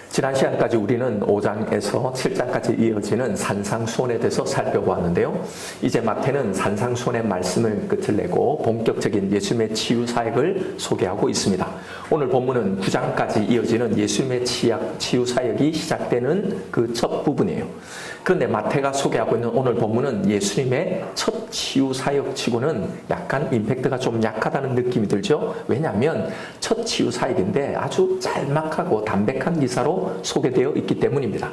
지난 시간까지 우리는 5장에서 7장까지 이어지는 산상수훈에 대해서 살펴보았는데요. 이제 마태는 산상수훈의 말씀을 끝을 내고 본격적인 예수님의 치유 사역을 소개하고 있습니다. 오늘 본문은 9장까지 이어지는 예수님의 치유 사역이 시작되는 그 첫 부분이에요. 그런데 마태가 소개하고 있는 오늘 본문은 예수님의 첫 치유 사역치고는 약간 임팩트가 좀 약하다는 느낌이 들죠. 왜냐하면 첫 치유 사역인데 아주 짤막하고 담백한 기사로 소개되어 있기 때문입니다.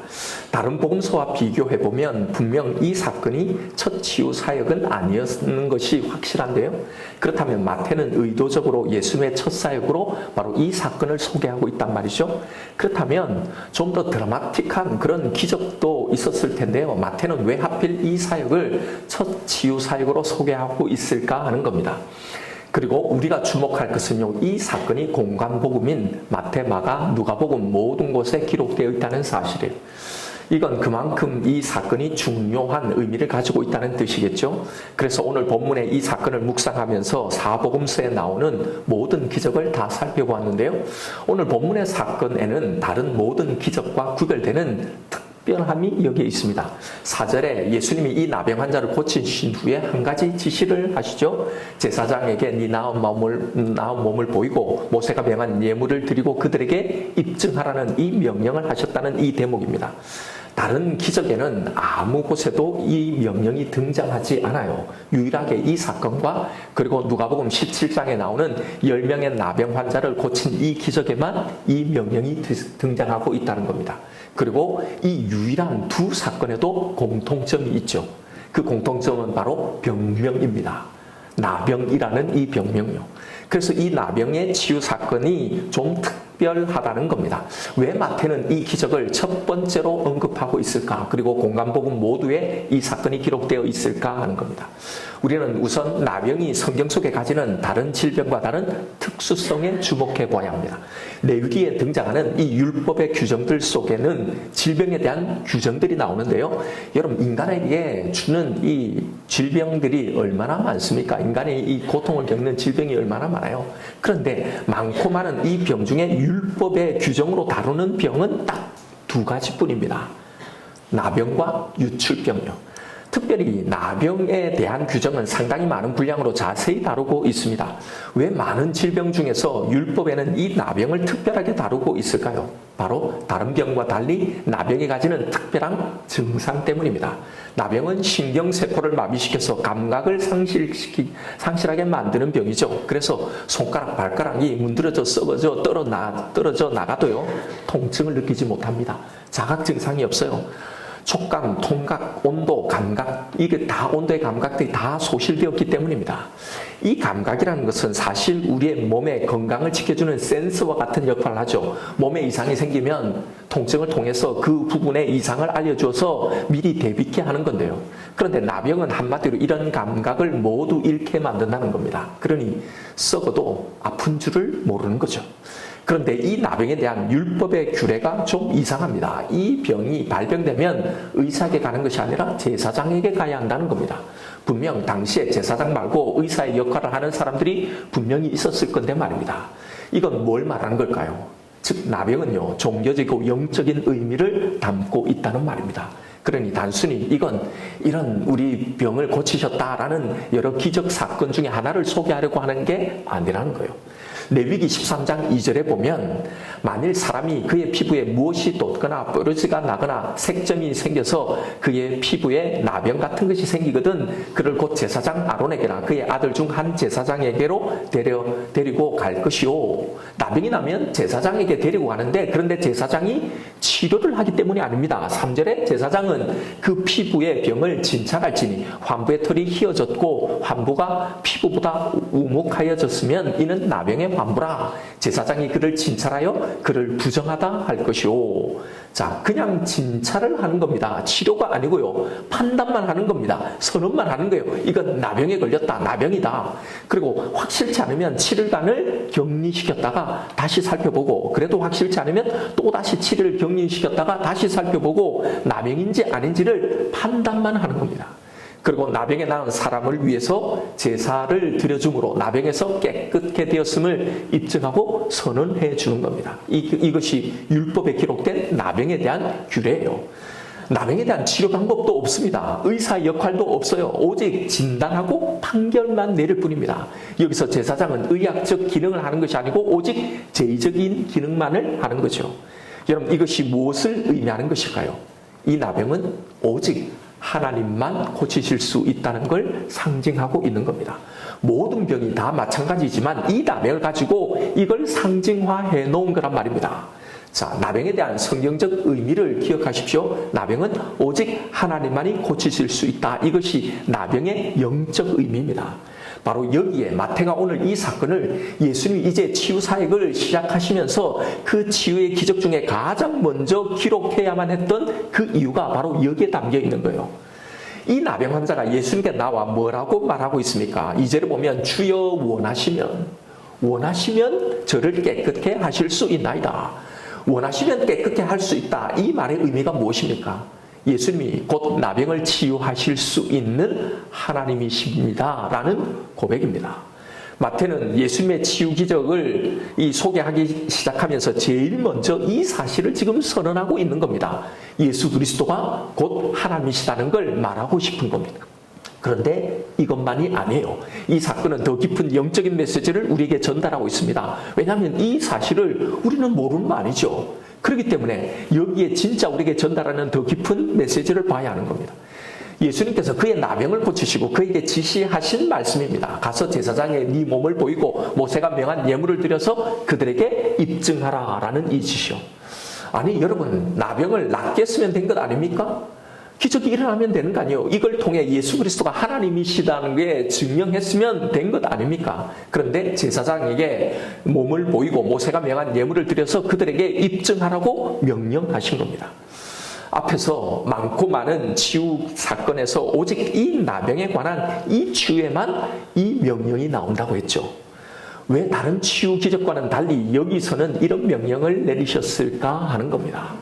다른 복음서와 비교해보면 분명 이 사건이 첫 치유 사역은 아니었는 것이 확실한데요. 그렇다면 마태는 의도적으로 예수님의 첫 사역으로 바로 이 사건을 소개하고 있단 말이죠. 그렇다면 좀 더 드라마틱한 그런 기적도 있었을 텐데요. 마태는 왜 하필 이 사역을 첫 치유 사역으로 소개하고 있을까 하는 겁니다. 그리고 우리가 주목할 것은요, 이 사건이 공관복음인 마태, 마가, 누가복음 모든 곳에 기록되어 있다는 사실이에요. 이건 그만큼 이 사건이 중요한 의미를 가지고 있다는 뜻이겠죠. 그래서 오늘 본문의 이 사건을 묵상하면서 사복음서에 나오는 모든 기적을 다 살펴보았는데요. 오늘 본문의 사건에는 다른 모든 기적과 구별되는 특별함이 여기에 있습니다. 4절에 예수님이 이 나병 환자를 고치신 후에 한 가지 지시를 하시죠. 제사장에게 네 나은 몸을 보이고 모세가 명한 예물을 드리고 그들에게 입증하라는 이 명령을 하셨다는 이 대목입니다. 다른 기적에는 아무 곳에도 이 명령이 등장하지 않아요. 유일하게 이 사건과 그리고 누가복음 17장에 나오는 10명의 나병 환자를 고친 이 기적에만 이 명령이 등장하고 있다는 겁니다. 그리고 이 유일한 두 사건에도 공통점이 있죠. 그 공통점은 바로 병명입니다. 나병이라는 이 병명이요. 그래서 이 나병의 치유 사건이 좀 특별하다는 겁니다. 왜 마태는 이 기적을 첫 번째로 언급하고 있을까? 그리고 공관복음 모두에 이 사건이 기록되어 있을까 하는 겁니다. 우리는 우선 나병이 성경 속에 가지는 다른 질병과 다른 특수성에 주목해 보아야 합니다. 레위기에 등장하는 이 율법의 규정들 속에는 질병에 대한 규정들이 나오는데요. 여러분, 인간에게 주는 이 질병들이 얼마나 많습니까? 인간이 이 고통을 겪는 질병이 얼마나 많아요. 그런데 많고 많은 이 병 중에 율법의 규정으로 다루는 병은 딱 두 가지뿐입니다. 나병과 유출병이요. 특별히 나병에 대한 규정은 상당히 많은 분량으로 자세히 다루고 있습니다. 왜 많은 질병 중에서 율법에는 이 나병을 특별하게 다루고 있을까요? 바로 다른 병과 달리 나병이 가지는 특별한 증상 때문입니다. 나병은 신경세포를 마비시켜서 감각을 상실하게 만드는 병이죠. 그래서 손가락, 발가락이 문드러져 썩어져 떨어져 나가도요, 통증을 느끼지 못합니다. 자각 증상이 없어요. 촉감, 통각, 온도, 감각, 이게 다 온도의 감각들이 다 소실되었기 때문입니다. 이 감각이라는 것은 사실 우리의 몸의 건강을 지켜주는 센서와 같은 역할을 하죠. 몸에 이상이 생기면 통증을 통해서 그 부분의 이상을 알려줘서 미리 대비케 하는 건데요. 그런데 나병은 한마디로 이런 감각을 모두 잃게 만든다는 겁니다. 그러니 썩어도 아픈 줄을 모르는 거죠. 그런데 이 나병에 대한 율법의 규례가 좀 이상합니다. 이 병이 발병되면 의사에게 가는 것이 아니라 제사장에게 가야 한다는 겁니다. 분명 당시에 제사장 말고 의사의 역할을 하는 사람들이 분명히 있었을 건데 말입니다. 이건 뭘 말하는 걸까요? 즉 나병은요, 종교적이고 영적인 의미를 담고 있다는 말입니다. 그러니 단순히 이건 이런 우리 병을 고치셨다라는 여러 기적 사건 중에 하나를 소개하려고 하는 게 아니라는 거예요. 레위기 13장 2절에 보면 만일 사람이 그의 피부에 무엇이 돋거나 뾰루지가 나거나 색점이 생겨서 그의 피부에 나병 같은 것이 생기거든 그를 곧 제사장 아론에게나 그의 아들 중 한 제사장에게로 데리고 갈 것이요. 나병이 나면 제사장에게 데리고 가는데 그런데 제사장이 치료를 하기 때문이 아닙니다. 3절에 제사장은 그 피부의 병을 진찰할지니 환부의 털이 휘어졌고 환부가 피부보다 우묵하여졌으면 이는 나병의 환부라. 제사장이 그를 진찰하여 그를 부정하다 할 것이오. 자, 그냥 진찰을 하는 겁니다. 치료가 아니고요. 판단만 하는 겁니다. 선언만 하는 거예요. 이건 나병에 걸렸다. 나병이다. 그리고 확실치 않으면 7일간을 격리시켰다가 다시 살펴보고 그래도 확실치 않으면 또 다시 7일 격리시켰다가 다시 살펴보고 나병인지 아닌지를 판단만 하는 겁니다. 그리고 나병에 낳은 사람을 위해서 제사를 드려줌으로 나병에서 깨끗게 되었음을 입증하고 선언해 주는 겁니다. 이것이 율법에 기록된 나병에 대한 규례예요. 나병에 대한 치료 방법도 없습니다. 의사 역할도 없어요. 오직 진단하고 판결만 내릴 뿐입니다. 여기서 제사장은 의학적 기능을 하는 것이 아니고 오직 제의적인 기능만을 하는 거죠. 여러분, 이것이 무엇을 의미하는 것일까요? 이 나병은 오직 하나님만 고치실 수 있다는 걸 상징하고 있는 겁니다. 모든 병이 다 마찬가지지만 이 나병을 가지고 이걸 상징화해 놓은 거란 말입니다. 자, 나병에 대한 성경적 의미를 기억하십시오. 나병은 오직 하나님만이 고치실 수 있다. 이것이 나병의 영적 의미입니다. 바로 여기에 마태가 오늘 이 사건을 예수님이 이제 치유 사역을 시작하시면서 그 치유의 기적 중에 가장 먼저 기록해야만 했던 그 이유가 바로 여기에 담겨 있는 거예요. 이 나병 환자가 예수님께 나와 뭐라고 말하고 있습니까? 2절에 보면 주여 원하시면 저를 깨끗게 하실 수 있나이다. 원하시면 깨끗게 할 수 있다. 이 말의 의미가 무엇입니까? 예수님이 곧 나병을 치유하실 수 있는 하나님이십니다. 라는 고백입니다. 마태는 예수님의 치유 기적을 소개하기 시작하면서 제일 먼저 이 사실을 지금 선언하고 있는 겁니다. 예수 그리스도가 곧 하나님이시다는 걸 말하고 싶은 겁니다. 그런데 이것만이 아니에요. 이 사건은 더 깊은 영적인 메시지를 우리에게 전달하고 있습니다. 왜냐하면 이 사실을 우리는 모르는 거 아니죠. 그렇기 때문에 여기에 진짜 우리에게 전달하는 더 깊은 메시지를 봐야 하는 겁니다. 예수님께서 그의 나병을 고치시고 그에게 지시하신 말씀입니다. 가서 제사장에 네 몸을 보이고 모세가 명한 예물을 드려서 그들에게 입증하라 라는 이 지시요. 아니 여러분, 나병을 낫게 쓰면 된 것 아닙니까? 기적이 일어나면 되는 거 아니에요. 이걸 통해 예수 그리스도가 하나님이시다는 게 증명했으면 된 것 아닙니까? 그런데 제사장에게 몸을 보이고 모세가 명한 예물을 드려서 그들에게 입증하라고 명령하신 겁니다. 앞에서 많고 많은 치유 사건에서 오직 이 나병에 관한 이 치유에만 이 명령이 나온다고 했죠. 왜 다른 치유 기적과는 달리 여기서는 이런 명령을 내리셨을까 하는 겁니다.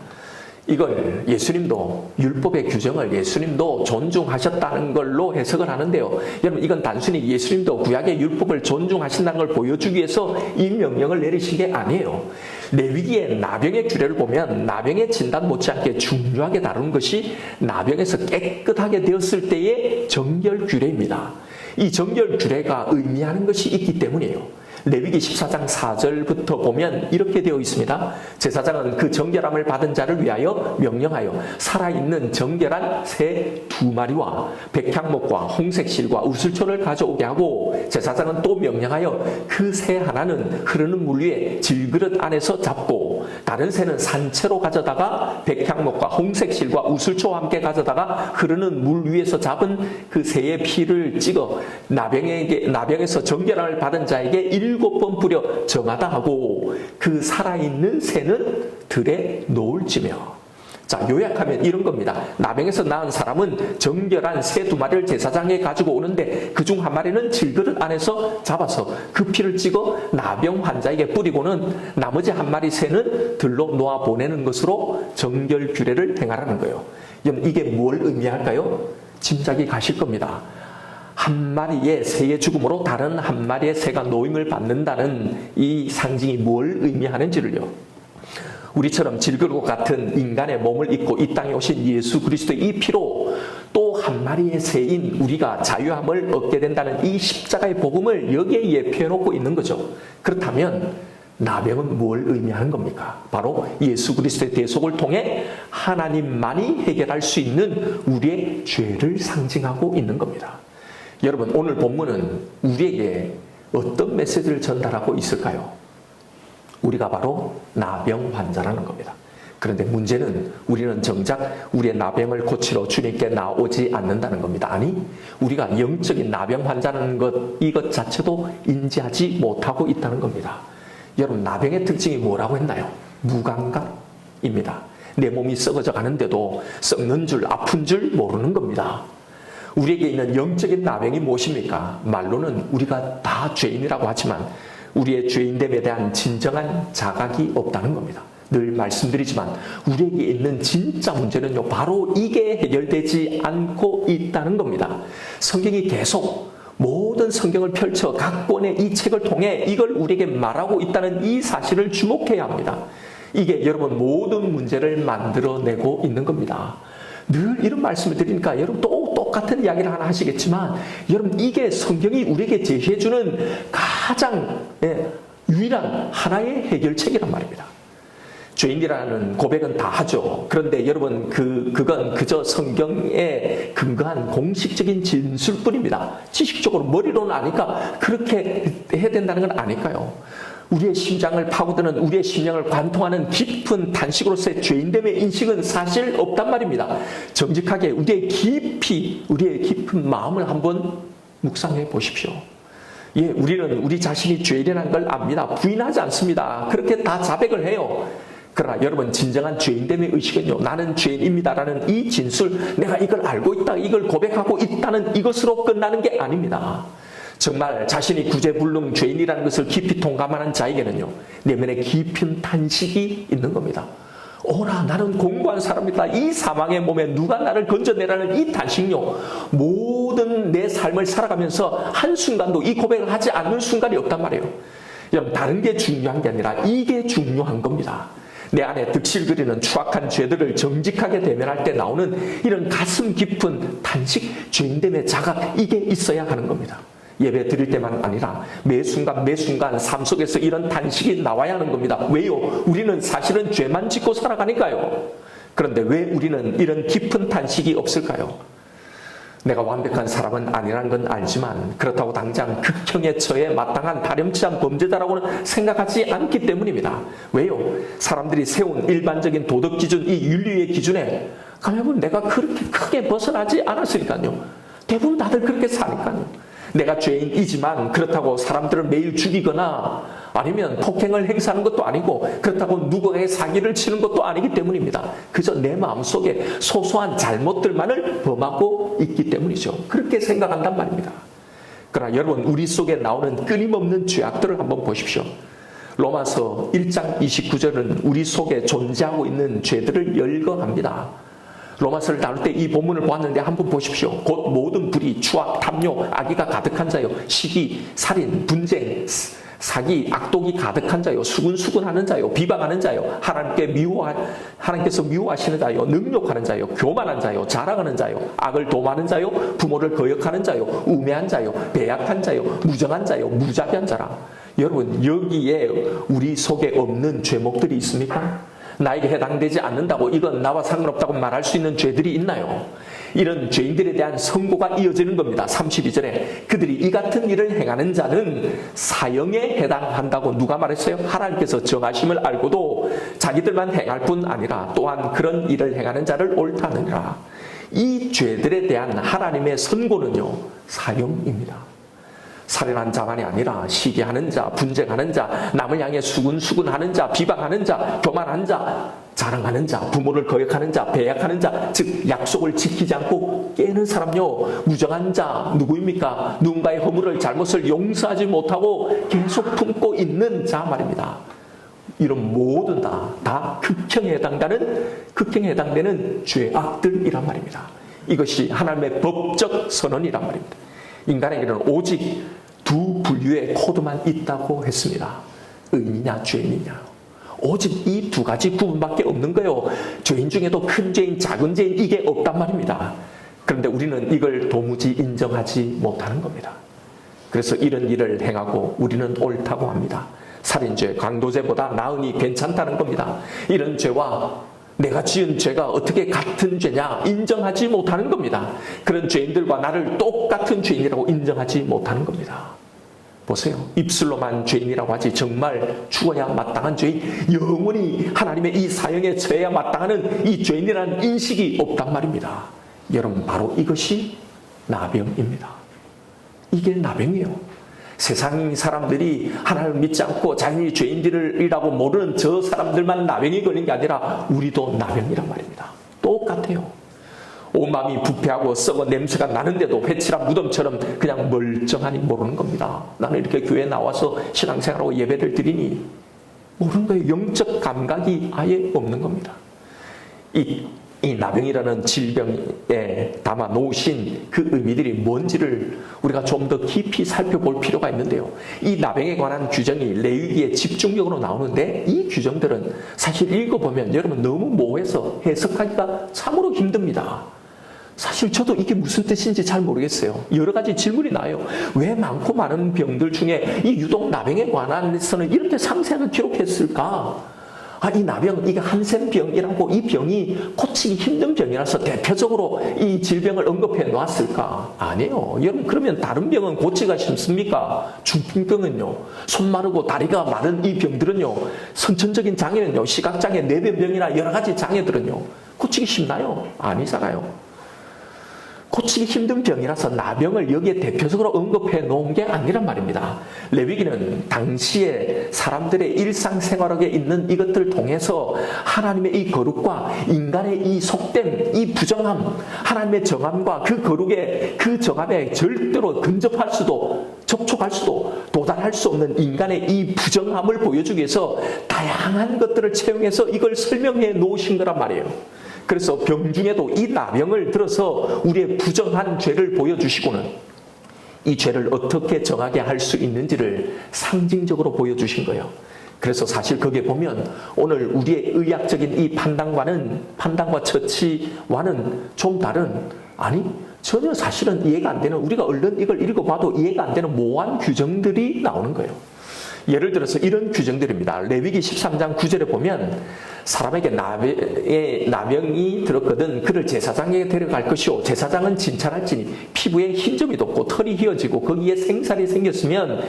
이걸 예수님도 율법의 규정을 예수님도 존중하셨다는 걸로 해석을 하는데요. 여러분, 이건 단순히 예수님도 구약의 율법을 존중하신다는 걸 보여주기 위해서 이 명령을 내리신 게 아니에요. 레위기의 나병의 규례를 보면 나병의 진단 못지않게 중요하게 다루는 것이 나병에서 깨끗하게 되었을 때의 정결 규례입니다. 이 정결 규례가 의미하는 것이 있기 때문이에요. 레위기 14장 4절부터 보면 이렇게 되어 있습니다. 제사장은 그 정결함을 받은 자를 위하여 명령하여 살아있는 정결한 새 2마리와 백향목과 홍색실과 우슬초를 가져오게 하고, 제사장은 또 명령하여 그 새 하나는 흐르는 물 위에 질그릇 안에서 잡고 다른 새는 산채로 가져다가 백향목과 홍색실과 우슬초와 함께 가져다가 흐르는 물 위에서 잡은 그 새의 피를 찍어 나병에서 정결함을 받은 자에게 7번 뿌려 정하다 하고 그 살아있는 새는 들에 놓을지며. 자, 요약하면 이런 겁니다. 나병에서 낳은 사람은 정결한 새 2마리를 제사장에 가지고 오는데 그중 한 마리는 질그릇 안에서 잡아서 그 피를 찍어 나병 환자에게 뿌리고는 나머지 한 마리 새는 들로 놓아 보내는 것으로 정결 규례를 행하라는 거예요. 이게 뭘 의미할까요? 짐작이 가실 겁니다. 한 마리의 새의 죽음으로 다른 한 마리의 새가 노임을 받는다는 이 상징이 뭘 의미하는지를요. 우리처럼 질그릇과 같은 인간의 몸을 입고 이 땅에 오신 예수 그리스도의 이 피로 또 한 마리의 새인 우리가 자유함을 얻게 된다는 이 십자가의 복음을 여기에 예표해놓고 있는 거죠. 그렇다면 나병은 뭘 의미하는 겁니까? 바로 예수 그리스도의 대속을 통해 하나님만이 해결할 수 있는 우리의 죄를 상징하고 있는 겁니다. 여러분, 오늘 본문은 우리에게 어떤 메시지를 전달하고 있을까요? 우리가 바로 나병 환자라는 겁니다. 그런데 문제는 우리는 정작 우리의 나병을 고치러 주님께 나오지 않는다는 겁니다. 아니, 우리가 영적인 나병 환자라는 이것 자체도 인지하지 못하고 있다는 겁니다. 여러분, 나병의 특징이 뭐라고 했나요? 무감각입니다. 내 몸이 썩어져 가는데도 썩는 줄, 아픈 줄 모르는 겁니다. 우리에게 있는 영적인 나병이 무엇입니까? 말로는 우리가 다 죄인이라고 하지만 우리의 죄인됨에 대한 진정한 자각이 없다는 겁니다. 늘 말씀드리지만 우리에게 있는 진짜 문제는요, 바로 이게 해결되지 않고 있다는 겁니다. 성경이 계속 모든 성경을 펼쳐 각 권의 이 책을 통해 이걸 우리에게 말하고 있다는 이 사실을 주목해야 합니다. 이게 여러분 모든 문제를 만들어내고 있는 겁니다. 늘 이런 말씀을 드리니까 여러분 또 똑같은 이야기를 하나 하시겠지만, 여러분 이게 성경이 우리에게 제시해주는 가장 유일한 하나의 해결책이란 말입니다. 죄인이라는 고백은 다 하죠. 그런데 여러분 그건 그저 성경에 근거한 공식적인 진술뿐입니다. 지식적으로 머리로는 아니까 그렇게 해야 된다는 건 아닐까요? 우리의 심장을 파고드는, 우리의 심령을 관통하는 깊은 단식으로서의 죄인됨의 인식은 사실 없단 말입니다. 정직하게 우리의 깊은 마음을 한번 묵상해 보십시오. 예, 우리는 우리 자신이 죄인이라는 걸 압니다. 부인하지 않습니다. 그렇게 다 자백을 해요. 그러나 여러분 진정한 죄인됨의 의식은요, 나는 죄인입니다라는 이 진술, 내가 이걸 알고 있다, 이걸 고백하고 있다는 이것으로 끝나는 게 아닙니다. 정말 자신이 구제불능 죄인이라는 것을 깊이 동감하는 자에게는요, 내면에 깊은 탄식이 있는 겁니다. 오라, 나는 공고한 사람이다. 이 사망의 몸에 누가 나를 건져내라는 이 탄식요, 모든 내 삶을 살아가면서 한순간도 이 고백을 하지 않는 순간이 없단 말이에요. 여러분 다른 게 중요한 게 아니라 이게 중요한 겁니다. 내 안에 득실거리는 추악한 죄들을 정직하게 대면할 때 나오는 이런 가슴 깊은 탄식, 죄인됨의 자각, 이게 있어야 하는 겁니다. 예배 드릴 때만 아니라 매 순간 삶 속에서 이런 탄식이 나와야 하는 겁니다. 왜요? 우리는 사실은 죄만 짓고 살아가니까요. 그런데 왜 우리는 이런 깊은 탄식이 없을까요? 내가 완벽한 사람은 아니라는 건 알지만 그렇다고 당장 극형에 처해 마땅한 파렴치한 범죄자라고는 생각하지 않기 때문입니다. 왜요? 사람들이 세운 일반적인 도덕 기준, 이 윤리의 기준에 가면 내가 그렇게 크게 벗어나지 않았으니까요. 대부분 다들 그렇게 사니까요. 내가 죄인이지만 그렇다고 사람들을 매일 죽이거나 아니면 폭행을 행사하는 것도 아니고 그렇다고 누구에게 사기를 치는 것도 아니기 때문입니다. 그저 내 마음속에 소소한 잘못들만을 범하고 있기 때문이죠. 그렇게 생각한단 말입니다. 그러나 여러분 우리 속에 나오는 끊임없는 죄악들을 한번 보십시오. 로마서 1장 29절은 우리 속에 존재하고 있는 죄들을 열거합니다. 로마서를 다룰 때 이 본문을 보았는데 한번 보십시오. 곧 모든 불의, 추악, 탐욕, 악의가 가득한 자요, 시기, 살인, 분쟁, 사기, 악독이 가득한 자요, 수근수근하는 자요, 비방하는 자요, 하나님께서 미워하시는 자요, 능욕하는 자요, 교만한 자요, 자랑하는 자요, 악을 도모하는 자요, 부모를 거역하는 자요, 우매한 자요, 배약한 자요, 무정한 자요, 무자비한 자라. 여러분 여기에 우리 속에 없는 죄목들이 있습니까? 나에게 해당되지 않는다고, 이건 나와 상관없다고 말할 수 있는 죄들이 있나요? 이런 죄인들에 대한 선고가 이어지는 겁니다. 32절에 그들이 이 같은 일을 행하는 자는 사형에 해당한다고 누가 말했어요? 하나님께서 정하심을 알고도 자기들만 행할 뿐 아니라 또한 그런 일을 행하는 자를 옳다 하느니라. 이 죄들에 대한 하나님의 선고는요, 사형입니다. 살인한 자만이 아니라 시기하는 자, 분쟁하는 자, 남을 향해 수근수근하는 자, 비방하는 자, 교만한 자, 자랑하는 자, 부모를 거역하는 자, 배약하는 자, 즉 약속을 지키지 않고 깨는 사람요, 무정한 자 누구입니까? 누군가의 허물을, 잘못을 용서하지 못하고 계속 품고 있는 자 말입니다. 이런 모든 다 극형에 해당되는 죄악들이란 말입니다. 이것이 하나님의 법적 선언이란 말입니다. 인간에게는 오직 두 분류의 코드만 있다고 했습니다. 의인이냐 죄인이냐. 오직 이 두 가지 구분밖에 없는 거예요. 죄인 중에도 큰 죄인, 작은 죄인, 이게 없단 말입니다. 그런데 우리는 이걸 도무지 인정하지 못하는 겁니다. 그래서 이런 일을 행하고 우리는 옳다고 합니다. 살인죄, 강도죄보다 나으니 괜찮다는 겁니다. 이런 죄와 내가 지은 죄가 어떻게 같은 죄냐 인정하지 못하는 겁니다. 그런 죄인들과 나를 똑같은 죄인이라고 인정하지 못하는 겁니다. 보세요. 입술로만 죄인이라고 하지 정말 죽어야 마땅한 죄인, 영원히 하나님의 이 사형에 처해야 마땅한 이 죄인이라는 인식이 없단 말입니다. 여러분 바로 이것이 나병입니다. 이게 나병이에요. 세상 사람들이 하나님을 믿지 않고 자신이 죄인들이라고 모르는 저 사람들만 나병이 걸린 게 아니라 우리도 나병이란 말입니다. 똑같아요. 온 마음이 부패하고 썩어 냄새가 나는데도 회칠한 무덤처럼 그냥 멀쩡하니 모르는 겁니다. 나는 이렇게 교회에 나와서 신앙생활하고 예배를 드리니 모르는 거예요. 영적 감각이 아예 없는 겁니다. 이 나병이라는 질병에 담아 놓으신 그 의미들이 뭔지를 우리가 좀 더 깊이 살펴볼 필요가 있는데요. 이 나병에 관한 규정이 레위기에 집중적으로 나오는데 이 규정들은 사실 읽어보면 여러분 너무 모호해서 해석하기가 참으로 힘듭니다. 사실 저도 이게 무슨 뜻인지 잘 모르겠어요. 여러 가지 질문이 나요. 왜 많고 많은 병들 중에 이 유독 나병에 관한해서는 이렇게 상세하게 기록했을까? 이 나병, 이게 한센병이라고 이 병이 고치기 힘든 병이라서 대표적으로 이 질병을 언급해 놓았을까? 아니에요. 여러분, 그러면 다른 병은 고치기가 쉽습니까? 중풍병은요, 손 마르고 다리가 마른 이 병들은요, 선천적인 장애는요, 시각장애, 뇌변병이나 여러 가지 장애들은요, 고치기 쉽나요? 아니잖아요. 고치기 힘든 병이라서 나병을 여기에 대표적으로 언급해 놓은 게 아니란 말입니다. 레위기는 당시에 사람들의 일상생활에 있는 이것들을 통해서 하나님의 이 거룩과 인간의 이 속됨, 이 부정함, 하나님의 정함과 그 거룩의 그 정함에 절대로 근접할 수도 접촉할 수도 도달할 수 없는 인간의 이 부정함을 보여주기 위해서 다양한 것들을 채용해서 이걸 설명해 놓으신 거란 말이에요. 그래서 병 중에도 이 나병을 들어서 우리의 부정한 죄를 보여주시고는 이 죄를 어떻게 정하게 할 수 있는지를 상징적으로 보여주신 거예요. 그래서 사실 거기에 보면 오늘 우리의 의학적인 이 판단과 처치와는 좀 다른, 아니 전혀 사실은 이해가 안 되는, 우리가 얼른 이걸 읽어봐도 이해가 안 되는 모호한 규정들이 나오는 거예요. 예를 들어서 이런 규정들입니다. 레위기 13장 9절에 보면 사람에게 나병이 들었거든 그를 제사장에게 데려갈 것이요 제사장은 진찰할지니 피부에 흰점이 돋고 털이 휘어지고 거기에 생살이 생겼으면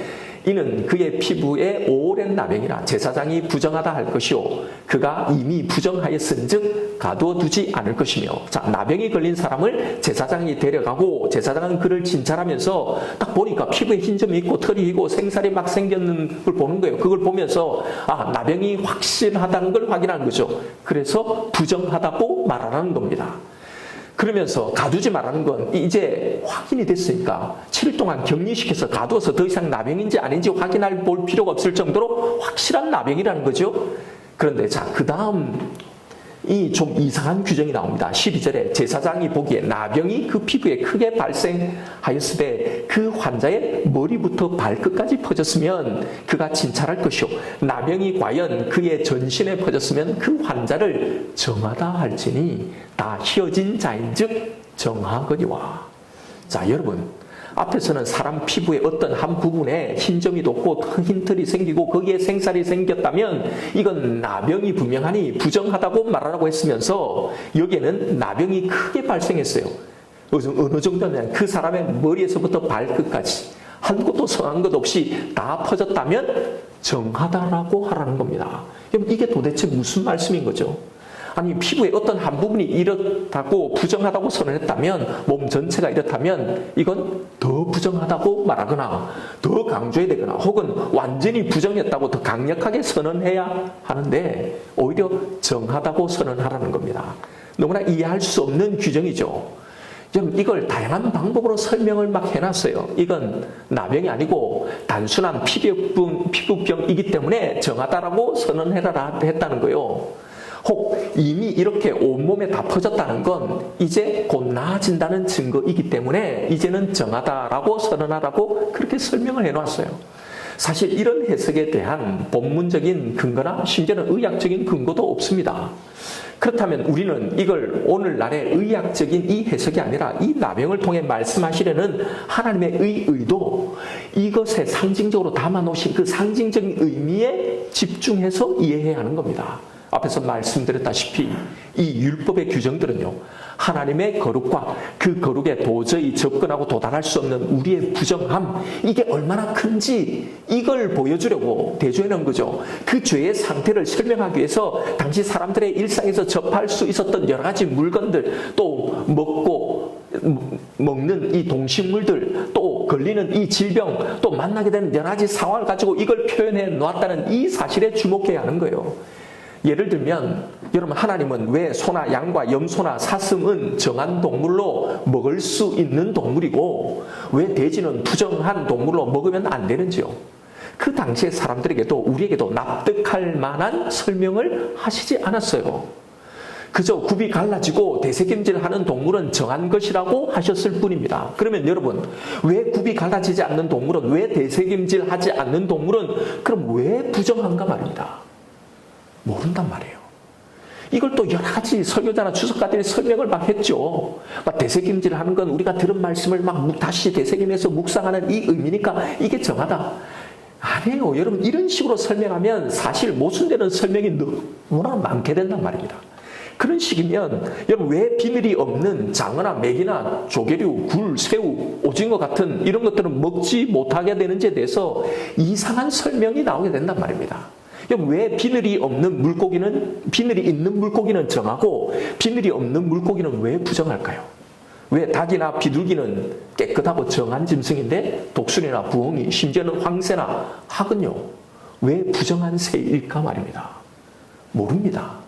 이는 그의 피부에 오랜 나병이라 제사장이 부정하다 할 것이요 그가 이미 부정하였은즉 가두어 두지 않을 것이며. 자, 나병이 걸린 사람을 제사장이 데려가고 제사장은 그를 진찰하면서 딱 보니까 피부에 흰점이 있고 털이 있고 생살이 막 생겼는 걸 보는 거예요. 그걸 보면서 나병이 확실하다는 걸 확인하는 거죠. 그래서 부정하다고 말하는 겁니다. 그러면서 가두지 말라는 건 이제 확인이 됐으니까 7일 동안 격리시켜서 가두어서 더 이상 나병인지 아닌지 확인할 볼 필요가 없을 정도로 확실한 나병이라는 거죠. 그런데 자, 그 다음 이 좀 이상한 규정이 나옵니다. 12절에 제사장이 보기에 나병이 그 피부에 크게 발생하였으되 그 환자의 머리부터 발끝까지 퍼졌으면 그가 진찰할 것이요 나병이 과연 그의 전신에 퍼졌으면 그 환자를 정하다 할지니 다 휘어진 자인즉 정하거니와. 자, 여러분, 앞에서는 사람 피부의 어떤 한 부분에 흰점이 돋고 흰털이 생기고 거기에 생살이 생겼다면 이건 나병이 분명하니 부정하다고 말하라고 했으면서 여기에는 나병이 크게 발생했어요. 어느 정도냐면 그 사람의 머리에서부터 발끝까지 한 곳도 성한 것 없이 다 퍼졌다면 정하다라고 하라는 겁니다. 그럼 이게 도대체 무슨 말씀인 거죠? 아니, 피부의 어떤 한 부분이 이렇다고 부정하다고 선언했다면, 몸 전체가 이렇다면 이건 더 부정하다고 말하거나 더 강조해야 되거나 혹은 완전히 부정했다고 더 강력하게 선언해야 하는데 오히려 정하다고 선언하라는 겁니다. 너무나 이해할 수 없는 규정이죠. 이걸 다양한 방법으로 설명을 막 해놨어요. 이건 나병이 아니고 단순한 피부병이기 때문에 정하다라고 선언해라 했다는 거예요. 혹 이미 이렇게 온몸에 다 퍼졌다는 건 이제 곧 나아진다는 증거이기 때문에 이제는 정하다라고 선언하라고 그렇게 설명을 해놨어요. 사실 이런 해석에 대한 본문적인 근거나 심지어는 의학적인 근거도 없습니다. 그렇다면 우리는 이걸 오늘날의 의학적인 이 해석이 아니라 이 나병을 통해 말씀하시려는 하나님의 의도, 이것에 상징적으로 담아놓으신 그 상징적인 의미에 집중해서 이해해야 하는 겁니다. 앞에서 말씀드렸다시피 이 율법의 규정들은요, 하나님의 거룩과 그 거룩에 도저히 접근하고 도달할 수 없는 우리의 부정함, 이게 얼마나 큰지 이걸 보여주려고 대조해 놓은 거죠. 그 죄의 상태를 설명하기 위해서 당시 사람들의 일상에서 접할 수 있었던 여러 가지 물건들, 또 먹는 이 동식물들, 또 걸리는 이 질병, 또 만나게 되는 여러 가지 상황을 가지고 이걸 표현해 놓았다는 이 사실에 주목해야 하는 거예요. 예를 들면 여러분, 하나님은 왜 소나 양과 염소나 사슴은 정한 동물로 먹을 수 있는 동물이고 왜 돼지는 부정한 동물로 먹으면 안 되는지요? 그 당시의 사람들에게도 우리에게도 납득할 만한 설명을 하시지 않았어요. 그저 굽이 갈라지고 대세김질하는 동물은 정한 것이라고 하셨을 뿐입니다. 그러면 여러분, 왜 굽이 갈라지지 않는 동물은, 왜 대세김질하지 않는 동물은 그럼 왜 부정한가 말입니다. 모른단 말이에요. 이걸 또 여러 가지 설교자나 주석가들이 설명을 막 했죠. 막 대세김질하는 건 우리가 들은 말씀을 막 다시 되새기면서 묵상하는 이 의미니까 이게 정하다. 아니에요. 여러분, 이런 식으로 설명하면 사실 모순되는 설명이 너무나 많게 된단 말입니다. 그런 식이면 여러분, 왜 비늘이 없는 장어나 메기나 조개류, 굴, 새우, 오징어 같은 이런 것들은 먹지 못하게 되는지에 대해서 이상한 설명이 나오게 된단 말입니다. 여러분, 왜 비늘이 없는 물고기는, 비늘이 있는 물고기는 정하고 비늘이 없는 물고기는 왜 부정할까요? 왜 닭이나 비둘기는 깨끗하고 정한 짐승인데 독수리나 부엉이, 심지어는 황새나 학은요, 왜 부정한 새일까 말입니다. 모릅니다.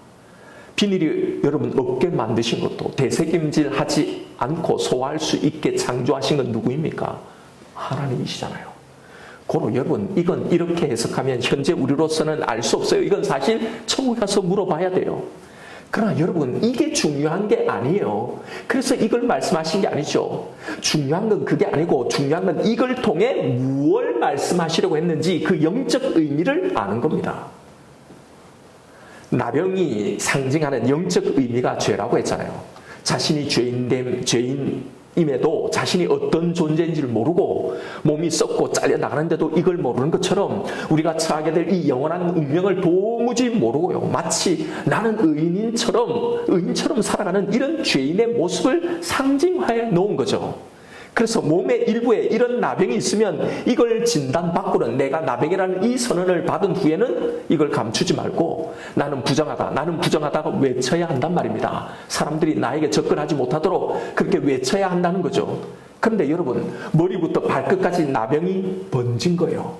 비늘이 여러분 없게 만드신 것도 대세김질하지 않고 소화할 수 있게 창조하신 건 누구입니까? 하나님이시잖아요. 고로 여러분, 이건 이렇게 해석하면 현재 우리로서는 알 수 없어요. 이건 사실 천국에 가서 물어봐야 돼요. 그러나 여러분, 이게 중요한 게 아니에요. 그래서 이걸 말씀하신 게 아니죠. 중요한 건 그게 아니고 중요한 건 이걸 통해 무엇을 말씀하시려고 했는지 그 영적 의미를 아는 겁니다. 나병이 상징하는 영적 의미가 죄라고 했잖아요. 자신이 죄인임에도 자신이 어떤 존재인지를 모르고 몸이 썩고 잘려나가는데도 이걸 모르는 것처럼 우리가 처하게 될 이 영원한 운명을 도무지 모르고요. 마치 나는 의인처럼 살아가는 이런 죄인의 모습을 상징화해 놓은 거죠. 그래서 몸의 일부에 이런 나병이 있으면 이걸 진단받고는 내가 나병이라는 이 선언을 받은 후에는 이걸 감추지 말고 나는 부정하다고 외쳐야 한단 말입니다. 사람들이 나에게 접근하지 못하도록 그렇게 외쳐야 한다는 거죠. 그런데 여러분, 머리부터 발끝까지 나병이 번진 거예요.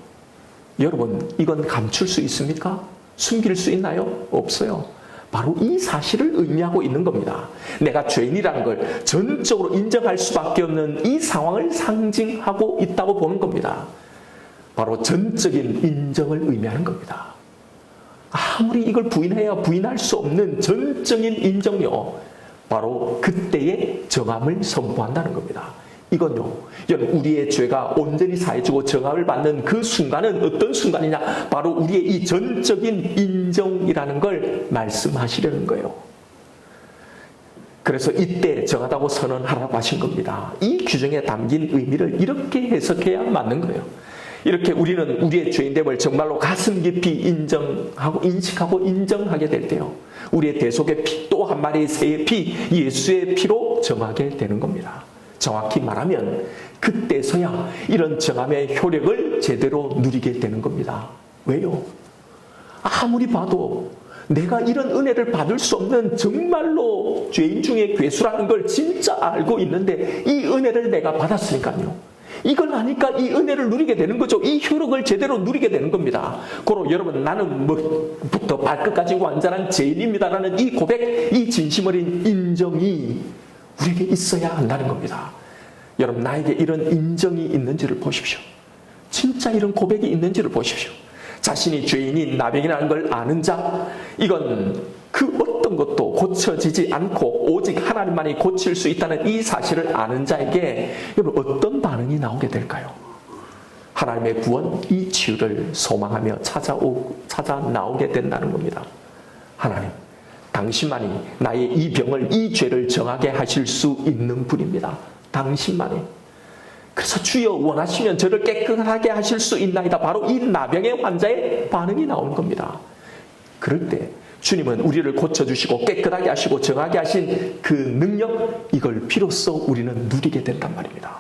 여러분, 이건 감출 수 있습니까? 숨길 수 있나요? 없어요. 바로 이 사실을 의미하고 있는 겁니다. 내가 죄인이라는 걸 전적으로 인정할 수밖에 없는 이 상황을 상징하고 있다고 보는 겁니다. 바로 전적인 인정을 의미하는 겁니다. 아무리 이걸 부인해야 부인할 수 없는 전적인 인정요, 바로 그때의 정함을 선포한다는 겁니다. 이건요, 여러분, 우리의 죄가 온전히 사해지고 정함을 받는 그 순간은 어떤 순간이냐? 바로 우리의 이 전적인 인정이라는 걸 말씀하시려는 거예요. 그래서 이때 정하다고 선언하라고 하신 겁니다. 이 규정에 담긴 의미를 이렇게 해석해야 맞는 거예요. 이렇게 우리는 우리의 죄인됨을 정말로 가슴 깊이 인정하고 인식하고 인정하게 될 때요, 우리의 대속의 피, 또 한 마리의 새의 피, 예수의 피로 정하게 되는 겁니다. 정확히 말하면 그때서야 이런 정함의 효력을 제대로 누리게 되는 겁니다. 왜요? 아무리 봐도 내가 이런 은혜를 받을 수 없는 정말로 죄인 중에 괴수라는 걸 진짜 알고 있는데 이 은혜를 내가 받았으니까요, 이걸 아니까 이 은혜를 누리게 되는 거죠. 이 효력을 제대로 누리게 되는 겁니다. 고로 여러분, 나는 머리부터 발끝까지 완전한 죄인입니다라는 이 고백, 이 진심 어린 인정이 우리에게 있어야 한다는 겁니다. 여러분, 나에게 이런 인정이 있는지를 보십시오. 진짜 이런 고백이 있는지를 보십시오. 자신이 죄인인 나병이라는 걸 아는 자, 이건 그 어떤 것도 고쳐지지 않고 오직 하나님만이 고칠 수 있다는 이 사실을 아는 자에게 여러분, 어떤 반응이 나오게 될까요? 하나님의 구원, 이 치유를 소망하며 찾아 나오게 된다는 겁니다. 하나님, 당신만이 나의 이 병을, 이 죄를 정하게 하실 수 있는 분입니다. 당신만이. 그래서 주여 원하시면 저를 깨끗하게 하실 수 있나이다. 바로 이 나병의 환자의 반응이 나오는 겁니다. 그럴 때 주님은 우리를 고쳐주시고 깨끗하게 하시고 정하게 하신 그 능력, 이걸 비로소 우리는 누리게 된단 말입니다.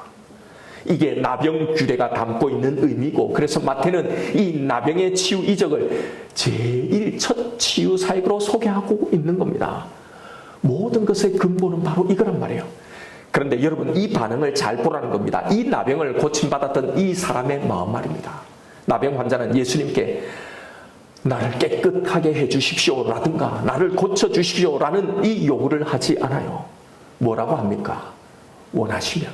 이게 나병 규례가 담고 있는 의미고, 그래서 마태는 이 나병의 치유 이적을 제일 첫 치유 사역으로 소개하고 있는 겁니다. 모든 것의 근본은 바로 이거란 말이에요. 그런데 여러분, 이 반응을 잘 보라는 겁니다. 이 나병을 고침받았던 이 사람의 마음 말입니다. 나병 환자는 예수님께 나를 깨끗하게 해주십시오라든가 나를 고쳐주십시오라는 이 요구를 하지 않아요. 뭐라고 합니까? 원하시면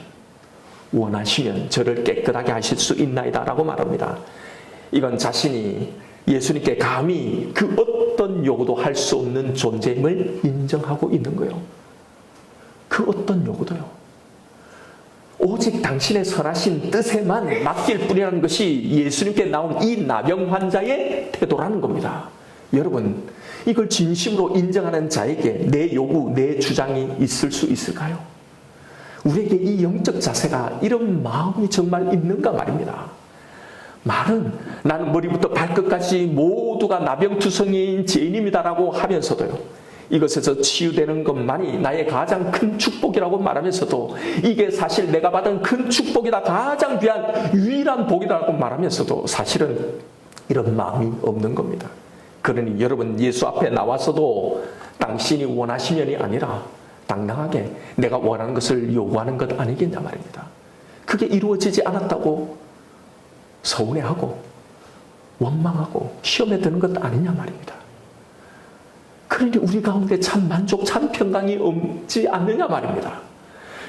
저를 깨끗하게 하실 수 있나이다 라고 말합니다. 이건 자신이 예수님께 감히 그 어떤 요구도 할 수 없는 존재임을 인정하고 있는 거예요. 그 어떤 요구도요. 오직 당신의 선하신 뜻에만 맡길 뿐이라는 것이 예수님께 나온 이 나병 환자의 태도라는 겁니다. 여러분, 이걸 진심으로 인정하는 자에게 내 요구, 내 주장이 있을 수 있을까요? 우리에게 이 영적 자세가 이런 마음이 정말 있는가 말입니다. 말은 나는 머리부터 발끝까지 모두가 나병투성이인 죄인입니다라고 하면서도요. 이것에서 치유되는 것만이 나의 가장 큰 축복이라고 말하면서도 이게 사실 내가 받은 큰 축복이다, 가장 귀한 유일한 복이라고 말하면서도 사실은 이런 마음이 없는 겁니다. 그러니 여러분, 예수 앞에 나와서도 당신이 원하시면이 아니라 당당하게 내가 원하는 것을 요구하는 것 아니겠냐 말입니다. 그게 이루어지지 않았다고 서운해하고 원망하고 시험에 드는 것 아니냐 말입니다. 그러니 우리 가운데 참 만족, 참 평강이 없지 않느냐 말입니다.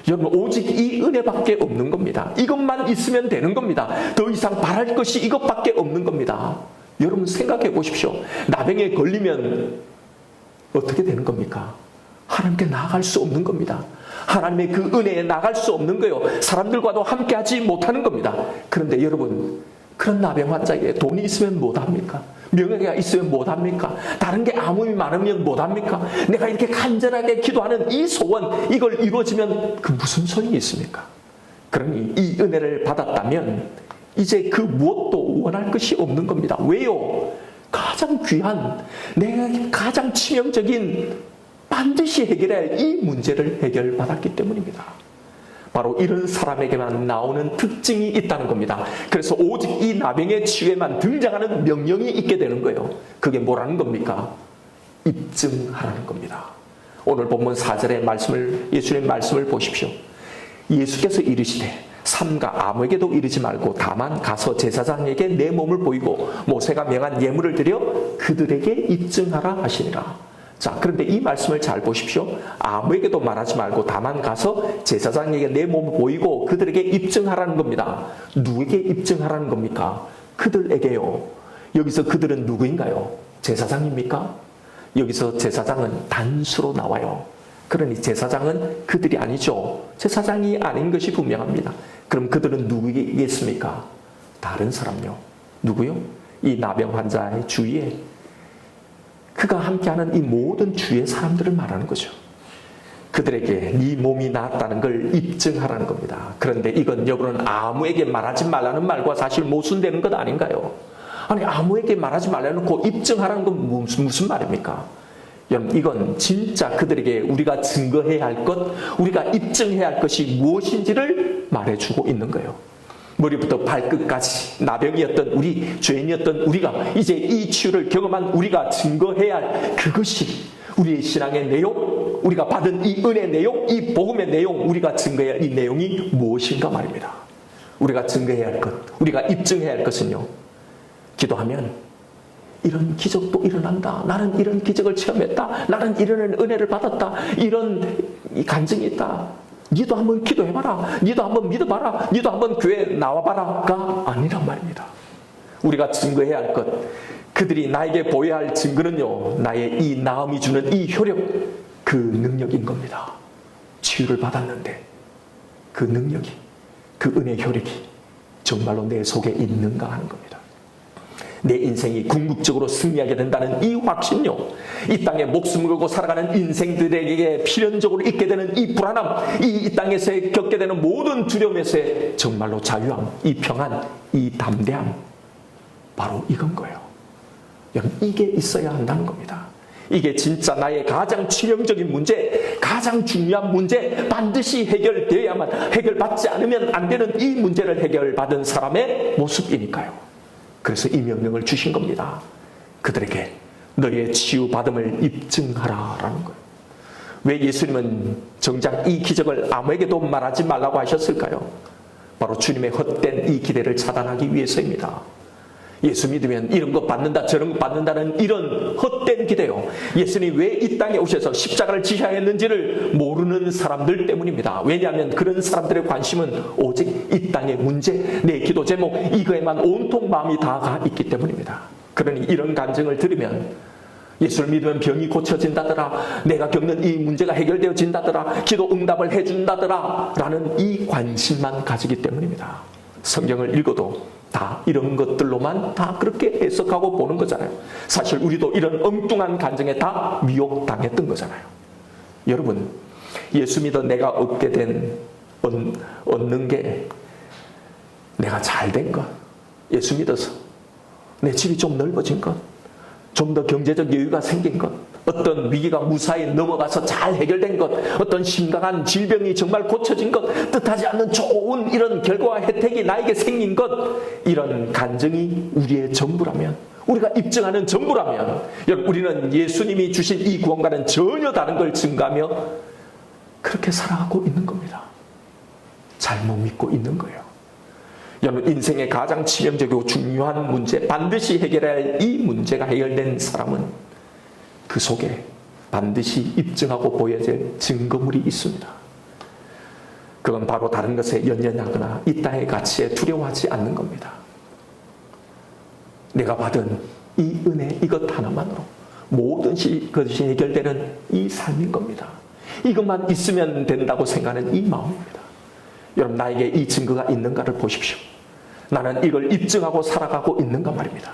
여러분, 오직 이 은혜밖에 없는 겁니다. 이것만 있으면 되는 겁니다. 더 이상 바랄 것이 이것밖에 없는 겁니다. 여러분 생각해 보십시오. 나병에 걸리면 어떻게 되는 겁니까? 하나님께 나아갈 수 없는 겁니다. 하나님의 그 은혜에 나갈 수 없는 거예요. 사람들과도 함께 하지 못하는 겁니다. 그런데 여러분, 그런 나병 환자에게 돈이 있으면 못합니까? 명예가 있으면 못합니까? 다른 게 아무리 많으면 못합니까? 내가 이렇게 간절하게 기도하는 이 소원, 이걸 이루어지면 그 무슨 소용이 있습니까? 그러니 이 은혜를 받았다면 이제 그 무엇도 원할 것이 없는 겁니다. 왜요? 가장 귀한, 내가 가장 치명적인 반드시 해결해야 할 이 문제를 해결받았기 때문입니다. 바로 이런 사람에게만 나오는 특징이 있다는 겁니다. 그래서 오직 이 나병의 치유에만 등장하는 명령이 있게 되는 거예요. 그게 뭐라는 겁니까? 입증하라는 겁니다. 오늘 본문 4절의 말씀을, 예수님의 말씀을 보십시오. 예수께서 이르시되 삼가 아무에게도 이르지 말고 다만 가서 제사장에게 내 몸을 보이고 모세가 명한 예물을 드려 그들에게 입증하라 하시니라. 자, 그런데 이 말씀을 잘 보십시오. 아무에게도 말하지 말고 다만 가서 제사장에게 내 몸을 보이고 그들에게 입증하라는 겁니다. 누구에게 입증하라는 겁니까? 그들에게요. 여기서 그들은 누구인가요? 제사장입니까? 여기서 제사장은 단수로 나와요. 그러니 제사장은 그들이 아니죠. 제사장이 아닌 것이 분명합니다. 그럼 그들은 누구겠습니까? 다른 사람요. 누구요? 이 나병 환자의 주위에 그가 함께하는 이 모든 주위의 사람들을 말하는 거죠. 그들에게 네 몸이 나았다는 걸 입증하라는 겁니다. 그런데 이건 여러분 아무에게 말하지 말라는 말과 사실 모순되는 것 아닌가요? 아니, 아무에게 말하지 말라놓고 입증하라는 건 무슨 말입니까? 여러분, 이건 진짜 그들에게 우리가 증거해야 할 것, 우리가 입증해야 할 것이 무엇인지를 말해주고 있는 거예요. 머리부터 발끝까지 나병이었던 우리, 죄인이었던 우리가 이제 이 치유를 경험한 우리가 증거해야 할 그것이 우리의 신앙의 내용, 우리가 받은 이 은혜의 내용, 이 복음의 내용, 우리가 증거해야 할 이 내용이 무엇인가 말입니다. 우리가 증거해야 할 것, 우리가 입증해야 할 것은요, 기도하면 이런 기적도 일어난다. 나는 이런 기적을 체험했다. 나는 이런 은혜를 받았다. 이런 간증이 있다. 니도 한번 기도해봐라. 니도 한번 믿어봐라. 니도 한번 교회 나와봐라가 아니란 말입니다. 우리가 증거해야 할 것, 그들이 나에게 보여야 할 증거는요, 나의 이 나음이 주는 이 효력, 그 능력인 겁니다. 치유를 받았는데 그 능력이, 그 은혜의 효력이 정말로 내 속에 있는가 하는 겁니다. 내 인생이 궁극적으로 승리하게 된다는 이 확신요, 이 땅에 목숨을 걸고 살아가는 인생들에게 필연적으로 있게 되는 이 불안함, 이 땅에서 겪게 되는 모든 두려움에서의 정말로 자유함, 이 평안, 이 담대함, 바로 이건 거예요. 여러분, 이게 있어야 한다는 겁니다. 이게 진짜 나의 가장 치명적인 문제, 가장 중요한 문제, 반드시 해결되어야만, 해결받지 않으면 안 되는 이 문제를 해결받은 사람의 모습이니까요. 그래서 이 명령을 주신 겁니다. 그들에게 너의 치유받음을 입증하라라는 거예요. 왜 예수님은 정작 이 기적을 아무에게도 말하지 말라고 하셨을까요? 바로 주님의 헛된 이 기대를 차단하기 위해서입니다. 예수 믿으면 이런 거 받는다 저런 거 받는다는 이런 헛된 기대요. 예수님이 왜 이 땅에 오셔서 십자가를 지셔야 했는지를 모르는 사람들 때문입니다. 왜냐하면 그런 사람들의 관심은 오직 이 땅의 문제, 내 기도 제목 이거에만 온통 마음이 다가 있기 때문입니다. 그러니 이런 간증을 들으면 예수를 믿으면 병이 고쳐진다더라, 내가 겪는 이 문제가 해결되어진다더라, 기도 응답을 해준다더라 라는 이 관심만 가지기 때문입니다. 성경을 읽어도 다 이런 것들로만 다 그렇게 해석하고 보는 거잖아요. 사실 우리도 이런 엉뚱한 간증에 다 미혹당했던 거잖아요. 여러분, 예수 믿어 내가 얻게 된 얻는 게 내가 잘 된 것, 예수 믿어서 내 집이 좀 넓어진 것, 좀 더 경제적 여유가 생긴 것, 어떤 위기가 무사히 넘어가서 잘 해결된 것, 어떤 심각한 질병이 정말 고쳐진 것, 뜻하지 않는 좋은 이런 결과와 혜택이 나에게 생긴 것, 이런 간증이 우리의 전부라면, 우리가 입증하는 전부라면, 여러분 우리는 예수님이 주신 이 구원과는 전혀 다른 걸 증가하며 그렇게 살아가고 있는 겁니다. 잘못 믿고 있는 거예요. 여러분 인생의 가장 치명적이고 중요한 문제, 반드시 해결해야 할 이 문제가 해결된 사람은 그 속에 반드시 입증하고 보여야 될 증거물이 있습니다. 그건 바로 다른 것에 연연하거나 이 땅의 가치에 두려워하지 않는 겁니다. 내가 받은 이 은혜 이것 하나만으로 모든 것이 해결되는 이 삶인 겁니다. 이것만 있으면 된다고 생각하는 이 마음입니다. 여러분 나에게 이 증거가 있는가를 보십시오. 나는 이걸 입증하고 살아가고 있는가 말입니다.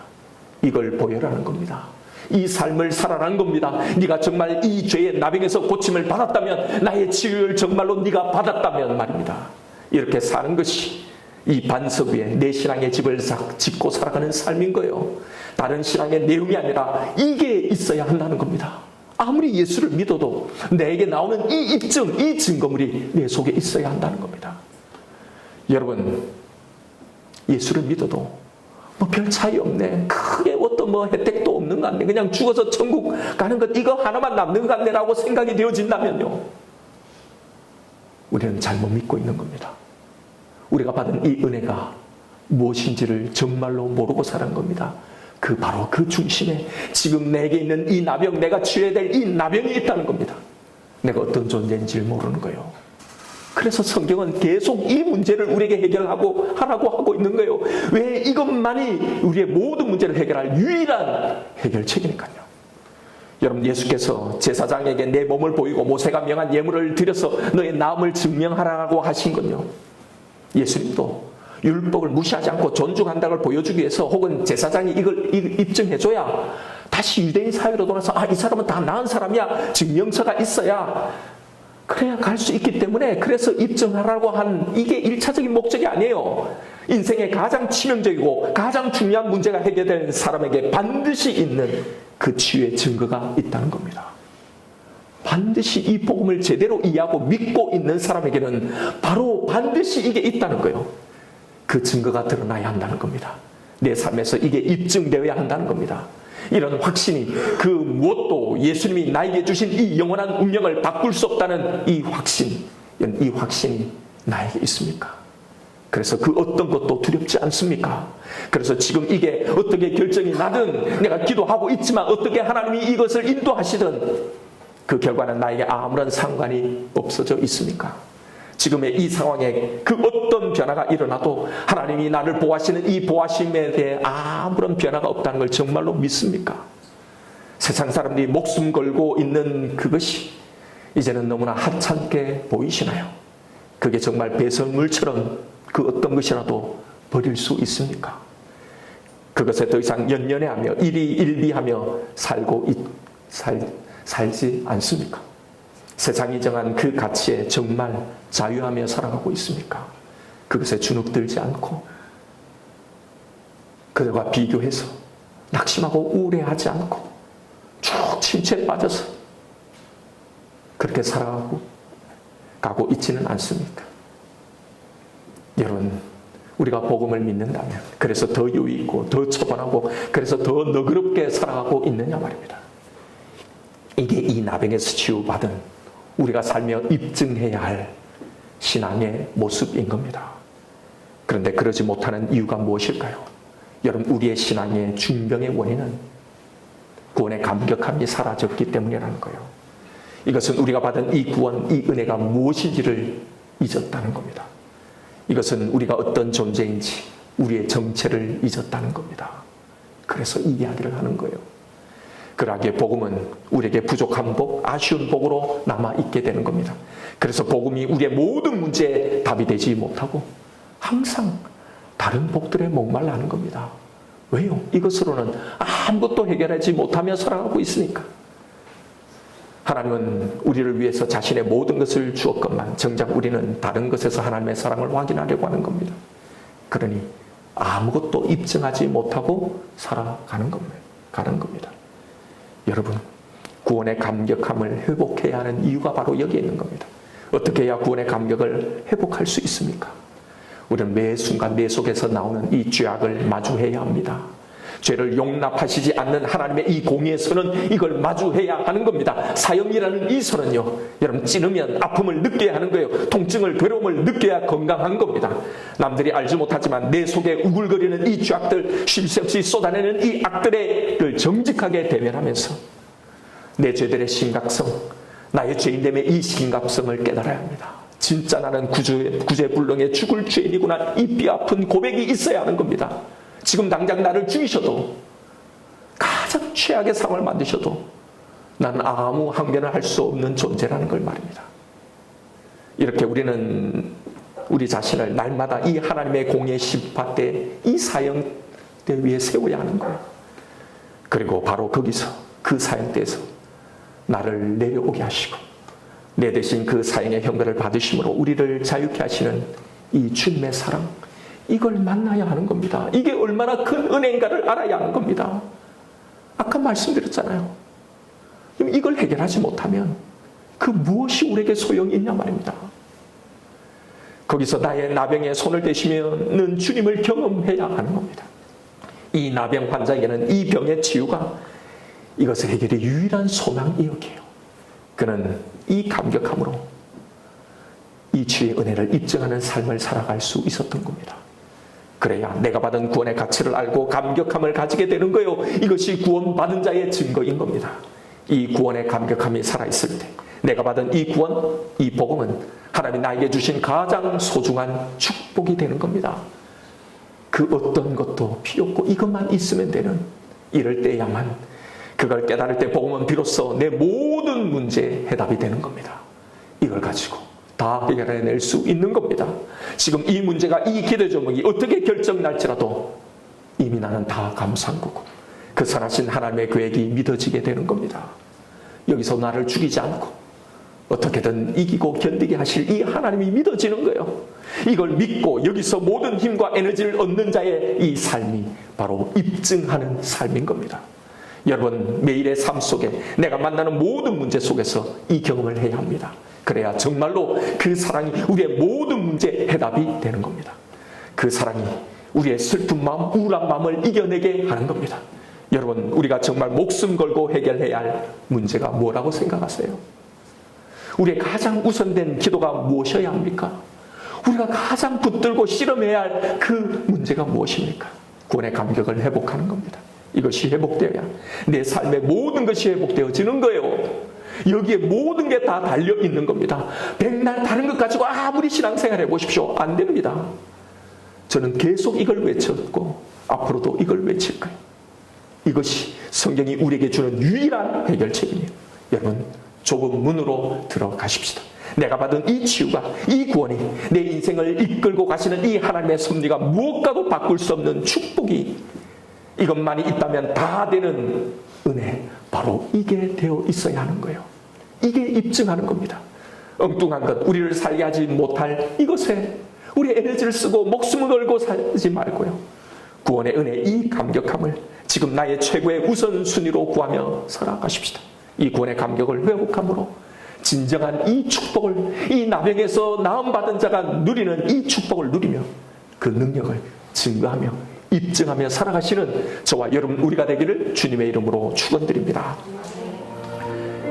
이걸 보여라는 겁니다. 이 삶을 살아라는 겁니다. 네가 정말 이 죄의 나병에서 고침을 받았다면, 나의 치유를 정말로 네가 받았다면 말입니다. 이렇게 사는 것이 이 반석 위에 내 신앙의 집을 짓고 살아가는 삶인 거예요. 다른 신앙의 내용이 아니라 이게 있어야 한다는 겁니다. 아무리 예수를 믿어도 내게 나오는 이 입증, 이 증거물이 내 속에 있어야 한다는 겁니다. 여러분 예수를 믿어도 뭐 별 차이 없네, 크게 어떤 뭐 혜택도 없는 것 같네, 그냥 죽어서 천국 가는 것 이거 하나만 남는 것 같네 라고 생각이 되어진다면요, 우리는 잘못 믿고 있는 겁니다. 우리가 받은 이 은혜가 무엇인지를 정말로 모르고 사는 겁니다. 바로 그 중심에 지금 내게 있는 이 나병, 내가 치유해야 될 이 나병이 있다는 겁니다. 내가 어떤 존재인지를 모르는 거예요. 그래서 성경은 계속 이 문제를 우리에게 해결하고 하라고 하고 있는 거예요. 왜? 이것만이 우리의 모든 문제를 해결할 유일한 해결책이니까요. 여러분 예수께서 제사장에게 내 몸을 보이고 모세가 명한 예물을 드려서 너의 나음을 증명하라고 하신 건요, 예수님도 율법을 무시하지 않고 존중한다는 걸 보여주기 위해서, 혹은 제사장이 이걸 입증해줘야 다시 유대인 사회로 돌아서 이 사람은 다 나은 사람이야, 증명서가 있어야 그래야 갈 수 있기 때문에, 그래서 입증하라고 한 이게 1차적인 목적이 아니에요. 인생의 가장 치명적이고 가장 중요한 문제가 해결된 사람에게 반드시 있는 그 치유의 증거가 있다는 겁니다. 반드시 이 복음을 제대로 이해하고 믿고 있는 사람에게는 바로 반드시 이게 있다는 거예요. 그 증거가 드러나야 한다는 겁니다. 내 삶에서 이게 입증되어야 한다는 겁니다. 이런 확신이, 그 무엇도 예수님이 나에게 주신 이 영원한 운명을 바꿀 수 없다는 이 확신이 나에게 있습니까? 그래서 그 어떤 것도 두렵지 않습니까? 그래서 지금 이게 어떻게 결정이 나든, 내가 기도하고 있지만 어떻게 하나님이 이것을 인도하시든 그 결과는 나에게 아무런 상관이 없어져 있습니까? 지금의 이 상황에 그 어떤 변화가 일어나도 하나님이 나를 보호하시는 이 보호하심에 대해 아무런 변화가 없다는 걸 정말로 믿습니까? 세상 사람들이 목숨 걸고 있는 그것이 이제는 너무나 하찮게 보이시나요? 그게 정말 배설물처럼 그 어떤 것이라도 버릴 수 있습니까? 그것에 더 이상 연연해하며 일희일비하며 살지 않습니까? 세상이 정한 그 가치에 정말 자유하며 살아가고 있습니까? 그것에 주눅들지 않고 그들과 비교해서 낙심하고 우울해하지 않고 쭉 침체에 빠져서 그렇게 살아가고 있지는 않습니까? 여러분, 우리가 복음을 믿는다면 그래서 더 유의 있고 더 처벌하고 그래서 더 너그럽게 살아가고 있느냐 말입니다. 이게 이 나병에서 치유받은 우리가 살며 입증해야 할 신앙의 모습인 겁니다. 그런데 그러지 못하는 이유가 무엇일까요? 여러분, 우리의 신앙의 중병의 원인은 구원의 감격함이 사라졌기 때문이라는 거예요. 이것은 우리가 받은 이 구원, 이 은혜가 무엇인지를 잊었다는 겁니다. 이것은 우리가 어떤 존재인지, 우리의 정체를 잊었다는 겁니다. 그래서 이 이야기를 하는 거예요. 그러기에 복음은 우리에게 부족한 복, 아쉬운 복으로 남아있게 되는 겁니다. 그래서 복음이 우리의 모든 문제에 답이 되지 못하고 항상 다른 복들에 목말라 하는 겁니다. 왜요? 이것으로는 아무것도 해결하지 못하며 살아가고 있으니까. 하나님은 우리를 위해서 자신의 모든 것을 주었건만 정작 우리는 다른 것에서 하나님의 사랑을 확인하려고 하는 겁니다. 그러니 아무것도 입증하지 못하고 살아가는 겁니다. 여러분, 구원의 감격함을 회복해야 하는 이유가 바로 여기에 있는 겁니다. 어떻게 해야 구원의 감격을 회복할 수 있습니까? 우리는 매 순간 내 속에서 나오는 이 죄악을 마주해야 합니다. 죄를 용납하시지 않는 하나님의 이 공의의 선은 이걸 마주해야 하는 겁니다. 사형이라는 이 선은요, 여러분, 찌르면 아픔을 느껴야 하는 거예요. 통증을, 괴로움을 느껴야 건강한 겁니다. 남들이 알지 못하지만 내 속에 우글거리는 이 죄악들, 쉴 새 없이 쏟아내는 이 악들을 정직하게 대면하면서 내 죄들의 심각성, 나의 죄인됨의 이 심각성을 깨달아야 합니다. 진짜 나는 구제불능에 죽을 죄인이구나, 이 뼈아픈 고백이 있어야 하는 겁니다. 지금 당장 나를 죽이셔도, 가장 최악의 상황을 만드셔도 나는 아무 항변을 할 수 없는 존재라는 걸 말입니다. 이렇게 우리는 우리 자신을 날마다 이 하나님의 공의 심판대, 이 사형대 위에 세워야 하는 거예요. 그리고 바로 거기서, 그 사형대에서 나를 내려오게 하시고 내 대신 그 사형의 형벌을 받으심으로 우리를 자유케 하시는 이 주님의 사랑, 이걸 만나야 하는 겁니다. 이게 얼마나 큰 은혜인가를 알아야 하는 겁니다. 아까 말씀드렸잖아요. 이걸 해결하지 못하면 그 무엇이 우리에게 소용이 있냐 말입니다. 거기서 나의 나병에 손을 대시면은 주님을 경험해야 하는 겁니다. 이 나병 환자에게는 이 병의 치유가 이것의 해결의 유일한 소망이 여기에요. 그는 이 감격함으로 이 주의 은혜를 입증하는 삶을 살아갈 수 있었던 겁니다. 그래야 내가 받은 구원의 가치를 알고 감격함을 가지게 되는 거예요. 이것이 구원받은 자의 증거인 겁니다. 이 구원의 감격함이 살아있을 때 내가 받은 이 구원, 이 복음은 하나님이 나에게 주신 가장 소중한 축복이 되는 겁니다. 그 어떤 것도 필요 없고 이것만 있으면 되는, 이럴 때야만, 그걸 깨달을 때 복음은 비로소 내 모든 문제의 해답이 되는 겁니다. 이걸 가지고 다 해결해낼 수 있는 겁니다. 지금 이 문제가, 이 기도 제목이 어떻게 결정날지라도 이미 나는 다 감사한 거고 그 선하신 하나님의 계획이 믿어지게 되는 겁니다. 여기서 나를 죽이지 않고 어떻게든 이기고 견디게 하실 이 하나님이 믿어지는 거예요. 이걸 믿고 여기서 모든 힘과 에너지를 얻는 자의 이 삶이 바로 입증하는 삶인 겁니다. 여러분, 매일의 삶 속에 내가 만나는 모든 문제 속에서 이 경험을 해야 합니다. 그래야 정말로 그 사랑이 우리의 모든 문제의 해답이 되는 겁니다. 그 사랑이 우리의 슬픈 마음, 우울한 마음을 이겨내게 하는 겁니다. 여러분, 우리가 정말 목숨 걸고 해결해야 할 문제가 뭐라고 생각하세요? 우리의 가장 우선된 기도가 무엇이어야 합니까? 우리가 가장 붙들고 씨름해야 할 그 문제가 무엇입니까? 구원의 감격을 회복하는 겁니다. 이것이 회복되어야 내 삶의 모든 것이 회복되어지는 거예요. 여기에 모든 게 다 달려있는 겁니다. 백날 다른 것 가지고 아무리 신앙생활 해보십시오. 안 됩니다. 저는 계속 이걸 외쳤고 앞으로도 이걸 외칠 거예요. 이것이 성경이 우리에게 주는 유일한 해결책이에요. 여러분, 좁은 문으로 들어가십시다. 내가 받은 이 치유가, 이 구원이 내 인생을 이끌고 가시는 이 하나님의 섭리가 무엇과도 바꿀 수 없는 축복이, 이것만이 있다면 다 되는 은혜, 바로 이게 되어 있어야 하는 거예요. 이게 입증하는 겁니다. 엉뚱한 것, 우리를 살게 하지 못할 이것에 우리 에너지를 쓰고 목숨을 걸고 살지 말고요, 구원의 은혜, 이 감격함을 지금 나의 최고의 우선순위로 구하며 살아가십시다. 이 구원의 감격을 회복함으로 진정한 이 축복을, 이 나병에서 나음받은 자가 누리는 이 축복을 누리며 그 능력을 증거하며 입증하며 살아가시는 저와 여러분, 우리가 되기를 주님의 이름으로 축원드립니다.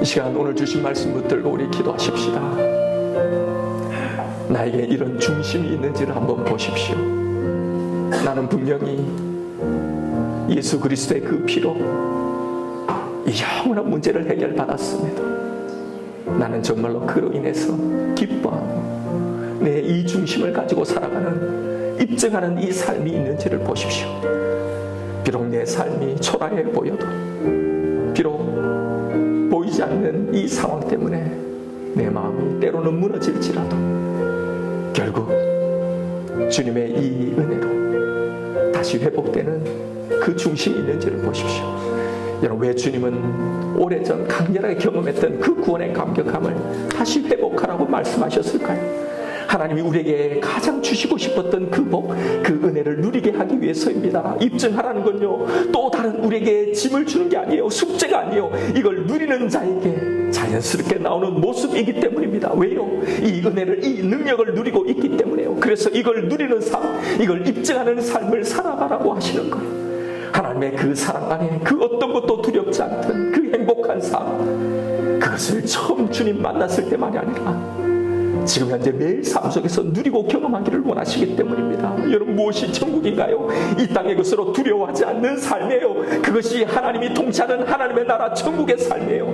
이 시간 오늘 주신 말씀 붙들고 우리 기도하십시다. 나에게 이런 중심이 있는지를 한번 보십시오. 나는 분명히 예수 그리스도의 그 피로 이 영원한 문제를 해결받았음에도 나는 정말로 그로 인해서 기뻐하고 내 이 중심을 가지고 살아가는 입증하는 이 삶이 있는지를 보십시오. 비록 내 삶이 초라해 보여도, 비록 보이지 않는 이 상황 때문에 내 마음이 때로는 무너질지라도 결국 주님의 이 은혜로 다시 회복되는 그 중심이 있는지를 보십시오. 여러분, 왜 주님은 오래전 강렬하게 경험했던 그 구원의 감격함을 다시 회복하라고 말씀하셨을까요? 하나님이 우리에게 가장 주시고 싶었던 그 복, 그 은혜를 누리게 하기 위해서입니다. 입증하라는 건요, 또 다른 우리에게 짐을 주는 게 아니에요. 숙제가 아니에요. 이걸 누리는 자에게 자연스럽게 나오는 모습이기 때문입니다. 왜요? 이 은혜를, 이 능력을 누리고 있기 때문에요. 그래서 이걸 누리는 삶, 이걸 입증하는 삶을 살아가라고 하시는 거예요. 하나님의 그 사랑 안에 그 어떤 것도 두렵지 않던 그 행복한 삶, 그것을 처음 주님 만났을 때만이 아니라 지금 현재 매일 삶 속에서 누리고 경험하기를 원하시기 때문입니다. 여러분, 무엇이 천국인가요? 이 땅의 것으로 두려워하지 않는 삶이에요. 그것이 하나님이 통치하는 하나님의 나라 천국의 삶이에요.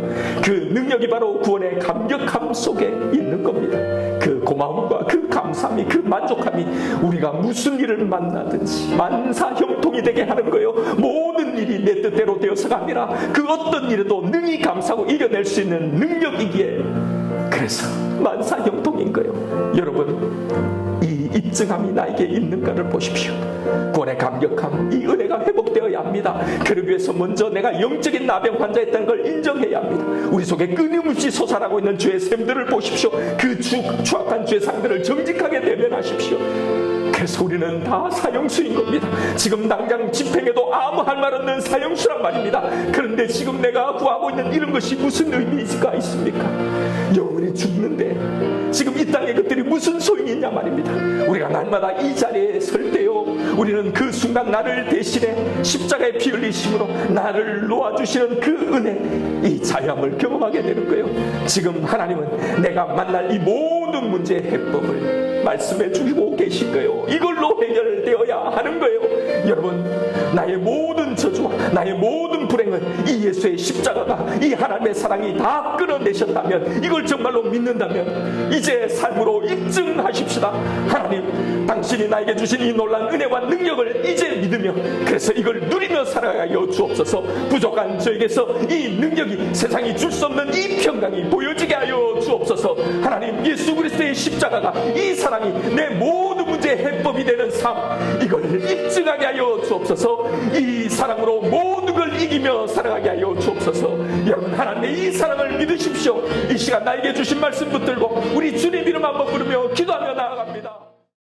그 능력이 바로 구원의 감격함 속에 있는 겁니다. 그 고마움과 그 감사함이, 그 만족함이 우리가 무슨 일을 만나든지 만사형통이 되게 하는 거예요. 모든 일이 내 뜻대로 되어서가 아니라 그 어떤 일에도 능히 감사하고 이겨낼 수 있는 능력이기에, 그래서 만사형통인 거예요. 여러분, 이 입증함이 나에게 있는가를 보십시오. 구원의 감격함, 이 은혜가 회복되어야 합니다. 그러기 위해서 먼저 내가 영적인 나병 환자였다는 걸 인정해야 합니다. 우리 속에 끊임없이 솟아나고 있는 죄의 샘들을 보십시오. 그 추악한 죄상들을 정직하게 대면하십시오. 그래서 우리는 다 사형수인 겁니다. 지금 당장 집행해도 아무 할 말 없는 사형수란 말입니다. 그런데 지금 내가 구하고 있는 이런 것이 무슨 의미가 있습니까? 영원히 죽는데 지금 이 땅의 것들이 무슨 소용이 있냐 말입니다. 우리가 날마다 이 자리에 설 때요, 우리는 그 순간 나를 대신해 십자가의 피 흘리심으로 나를 놓아주시는 그 은혜, 이 자유함을 경험하게 되는 거예요. 지금 하나님은 내가 만날 이 모든 문제의 해법을 말씀해 주시고 계신 거예요. 이걸로 해결되어야 하는 거예요. 여러분, 나의 모든 저주와 나의 모든 불행을 이 예수의 십자가가, 이 하나님의 사랑이 다 끌어내셨다면, 이걸 정말로 믿는다면 이제 삶으로 입증하십시다. 하나님, 당신이 나에게 주신 이 놀라운 은혜와 능력을 이제 믿으며, 그래서 이걸 누리며 살아가여 주옵소서. 부족한 저에게서 이 능력이, 세상이 줄 수 없는 이 평강이 보여지게 하여 주옵소서. 하나님, 예수 그리스도의 십자가가, 이 사랑이 내 모든 문제의 해법이 되는 삶, 이걸 입증하게 하여 주옵소서. 이 사랑으로 모든 걸 이기며 살아가게 하여 주옵소서. 여러분, 하나님의 이 사랑을 믿으십시오. 이 시간 나에게 주신 말씀 붙들고 우리 주님 이름 한번 부르며 기도하며 나아갑니다.